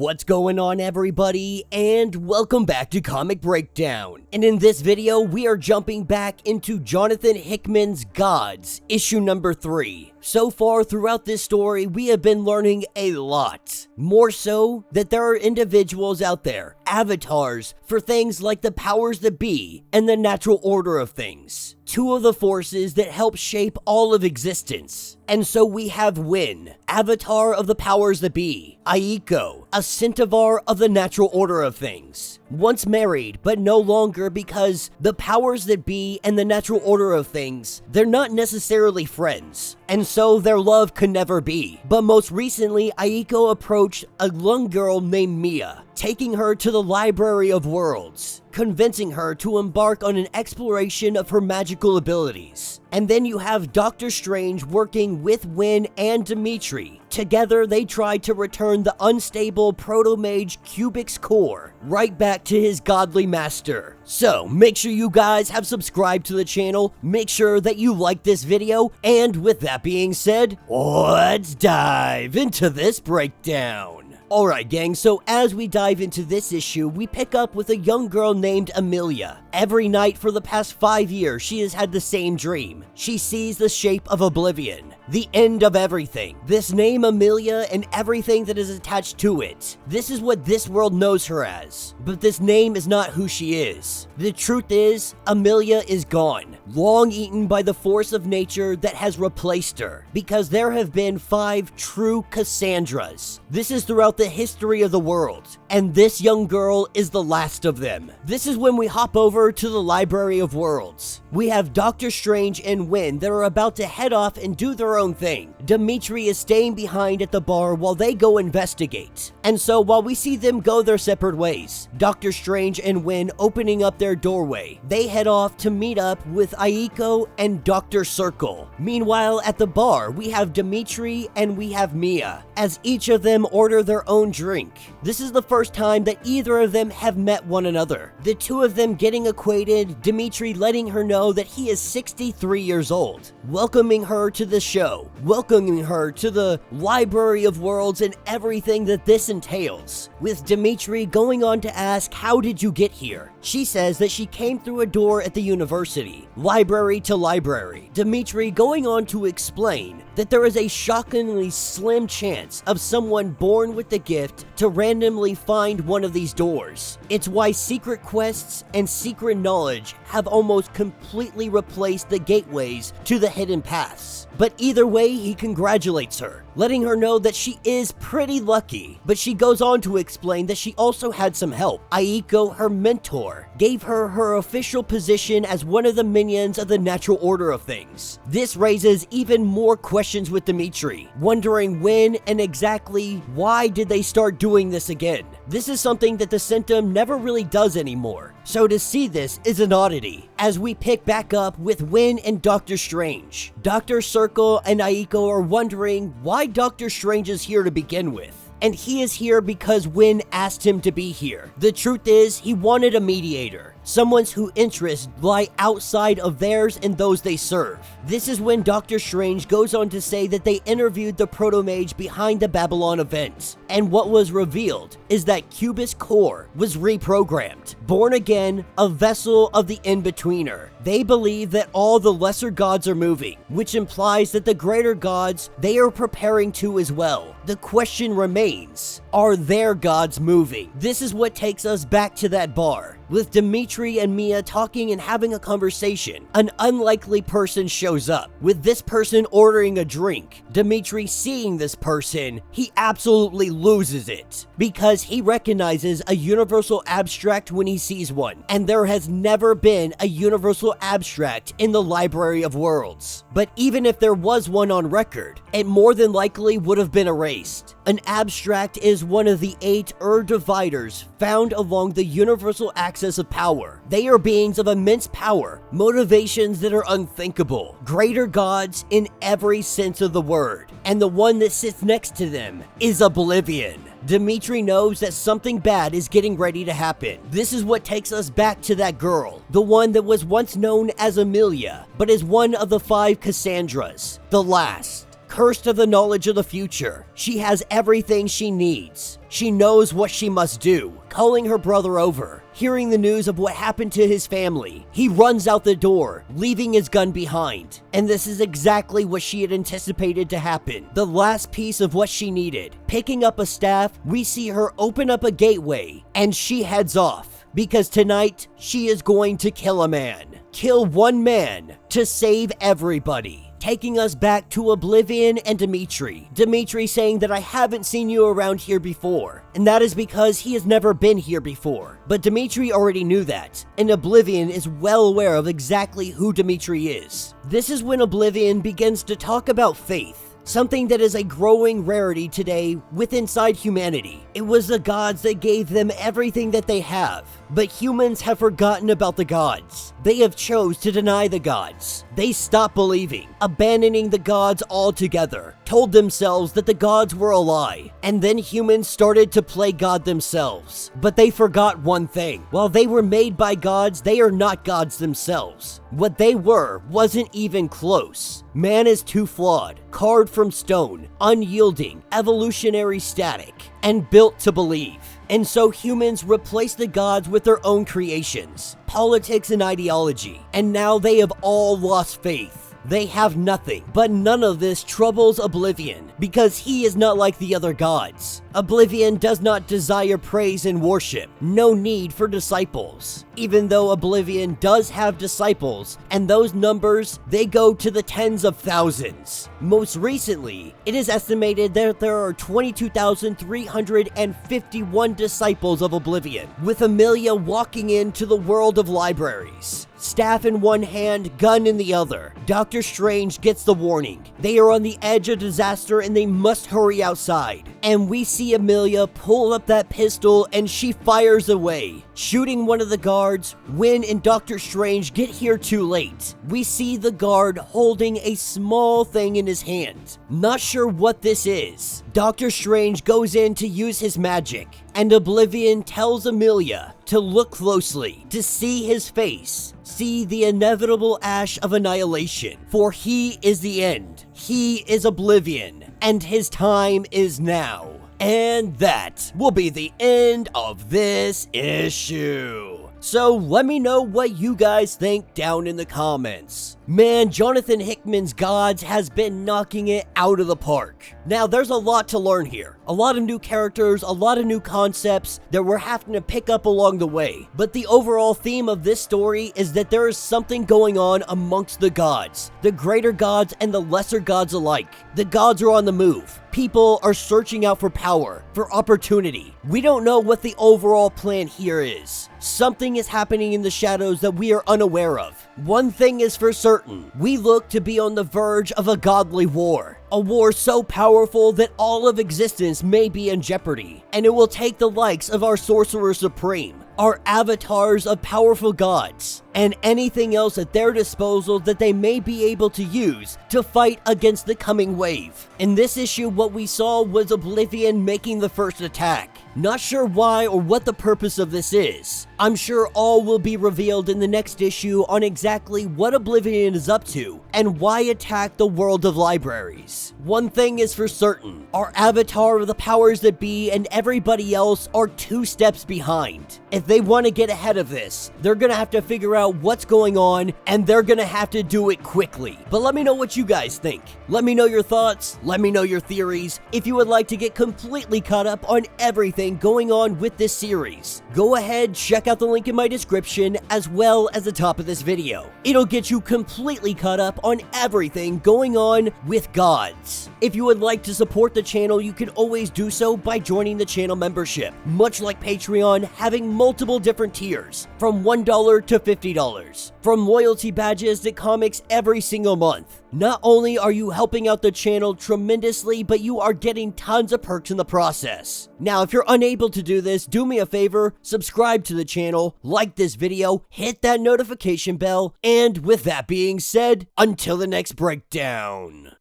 What's going on, everybody, and welcome back to Comic Breakdown. And in this video, we are jumping back into Jonathan Hickman's G.O.D.S, issue number 3. So far throughout this story, we have been learning a lot. More so that there are individuals out there, avatars for things like the powers that be and the natural order of things. Two of the forces that help shape all of existence. And so we have Win, avatar of the powers that be. Aiko, a centaur of the natural order of things. Once married, but no longer because the powers that be and the natural order of things, they're not necessarily friends. And so their love could never be. But most recently, Aiko approached a young girl named Mia, taking her to the Library of Worlds, convincing her to embark on an exploration of her magical abilities. And then you have Doctor Strange working with Win and Dimitri. Together, they try to return the unstable proto-mage Cubic's core right back to his godly master. So, make sure you guys have subscribed to the channel, make sure that you like this video, and with that being said, let's dive into this breakdown. Alright gang, so as we dive into this issue, we pick up with a young girl named Amelia. Every night for the past 5 years, she has had the same dream. She sees the shape of oblivion, the end of everything. This name Amelia and everything that is attached to it. This is what this world knows her as. But this name is not who she is. The truth is, Amelia is gone, long eaten by the force of nature that has replaced her. Because there have been 5 true Cassandras. This is throughout the history of the world, and this young girl is the last of them. This is when we hop over to the Library of Worlds. We have Doctor Strange and Win that are about to head off and do their own thing. Dimitri is staying behind at the bar while they go investigate. And so while we see them go their separate ways, Doctor Strange and Win opening up their doorway, they head off to meet up with Aiko and Dr. Circle. Meanwhile, at the bar, we have Dimitri and we have Mia, as each of them order their own drink. This is the first time that either of them have met one another. The two of them getting acquainted, Dimitri letting her know that he is 63 years old, welcoming her to the show, welcoming her to the Library of Worlds and everything that this entails, with Dimitri going on to ask, how did you get here? She says that she came through a door at the university, library to library. Dimitri going on to explain that there is a shockingly slim chance of someone born with the gift to randomly find one of these doors. It's why secret quests and secret knowledge have almost completely replaced the gateways to the hidden paths. But either way, he congratulates her, letting her know that she is pretty lucky. But she goes on to explain that she also had some help. Aiko, her mentor, gave her her official position as one of the minions of the natural order of things. This raises even more questions with Dimitri, wondering when and exactly why did they start doing this again. This is something that the Centum never really does anymore. So to see this is an oddity, as we pick back up with Win and Doctor Strange. Dr. Circle and Aiko are wondering why Doctor Strange is here to begin with. And he is here because Win asked him to be here. The truth is, he wanted a mediator, someone whose interests lie outside of theirs and those they serve. This is when Doctor Strange goes on to say that they interviewed the proto-mage behind the Babylon event, and what was revealed is that Cubic's core was reprogrammed, born again, a vessel of the in-betweener. They believe that all the lesser gods are moving, which implies that the greater gods, they are preparing to as well. The question remains, are their gods moving? This is what takes us back to that bar, with Dimitri and Mia talking and having a conversation. An unlikely person shows up, with this person ordering a drink. Dimitri seeing this person, he absolutely loses it, because he recognizes a universal abstract when he sees one, and there has never been a universal abstract in the Library of Worlds. But even if there was one on record, it more than likely would have been erased. An abstract is one of the 8 dividers found along the universal axis of power. They are beings of immense power, motivations that are unthinkable, greater gods in every sense of the word, and the one that sits next to them is oblivion. Dimitri knows that something bad is getting ready to happen. This is what takes us back to that girl, the one that was once known as Amelia, but is one of the 5 Cassandras, the last. cursed of the knowledge of the future. She has everything she needs. She knows what she must do. Calling her brother over, hearing the news of what happened to his family, he runs out the door, leaving his gun behind. And this is exactly what she had anticipated to happen. The last piece of what she needed. Picking up a staff, we see her open up a gateway, and she heads off. Because tonight, she is going to kill a man. Kill one man to save everybody. Taking us back to Oblivion and Dimitri. Dimitri saying that I haven't seen you around here before. And that is because he has never been here before. But Dimitri already knew that. And Oblivion is well aware of exactly who Dimitri is. This is when Oblivion begins to talk about faith. Something that is a growing rarity today inside humanity. It was the gods that gave them everything that they have. But humans have forgotten about the gods. They have chose to deny the gods. They stopped believing, abandoning the gods altogether, told themselves that the gods were a lie, and then humans started to play God themselves. But they forgot one thing. While they were made by gods, they are not gods themselves. What they were wasn't even close. Man is too flawed, carved from stone, unyielding, evolutionary static, and built to believe. And so humans replaced the gods with their own creations, politics and ideology, and now they have all lost faith. They have nothing, but none of this troubles Oblivion, because he is not like the other gods. Oblivion does not desire praise and worship, no need for disciples. Even though Oblivion does have disciples, and those numbers, they go to the tens of thousands. Most recently, it is estimated that there are 22,351 disciples of Oblivion, with Amelia walking into the world of libraries. Staff in one hand, gun in the other. Doctor Strange gets the warning. They are on the edge of disaster and they must hurry outside. And we see Amelia pull up that pistol and she fires away, shooting one of the guards. Wynn and Doctor Strange get here too late. We see the guard holding a small thing in his hand. Not sure what this is. Doctor Strange goes in to use his magic, and Oblivion tells Amelia to look closely, to see his face, see the inevitable ash of annihilation, for he is the end. He is Oblivion, and his time is now. And that will be the end of this issue. So let me know what you guys think down in the comments. Man, Jonathan Hickman's Gods has been knocking it out of the park. Now, there's a lot to learn here. A lot of new characters, a lot of new concepts that we're having to pick up along the way. But the overall theme of this story is that there is something going on amongst the gods. The greater gods and the lesser gods alike. The gods are on the move. People are searching out for power, for opportunity. We don't know what the overall plan here is. Something is happening in the shadows that we are unaware of. One thing is for certain, we look to be on the verge of a godly war. A war so powerful that all of existence may be in jeopardy, and it will take the likes of our Sorcerer Supreme, our avatars of powerful gods, and anything else at their disposal that they may be able to use to fight against the coming wave. In this issue, what we saw was Oblivion making the first attack. Not sure why or what the purpose of this is. I'm sure all will be revealed in the next issue on exactly what Oblivion is up to and why attack the world of libraries. One thing is for certain, our avatar of the powers that be and everybody else are 2 steps behind. If they want to get ahead of this, they're gonna have to figure out what's going on and they're gonna have to do it quickly. But let me know what you guys think. Let me know your thoughts, let me know your theories. If you would like to get completely caught up on everything going on with this series, go ahead, check out the link in my description as well as the top of this video. It'll get you completely caught up on everything going on with Gods. If you would like to support the channel, you can always do so by joining the channel membership. Much like Patreon, having multiple different tiers, from $1 to $50, from loyalty badges to comics every single month. Not only are you helping out the channel tremendously, but you are getting tons of perks in the process. Now, if you're unable to do this, do me a favor, subscribe to the channel, like this video, hit that notification bell, and with that being said, until the next breakdown.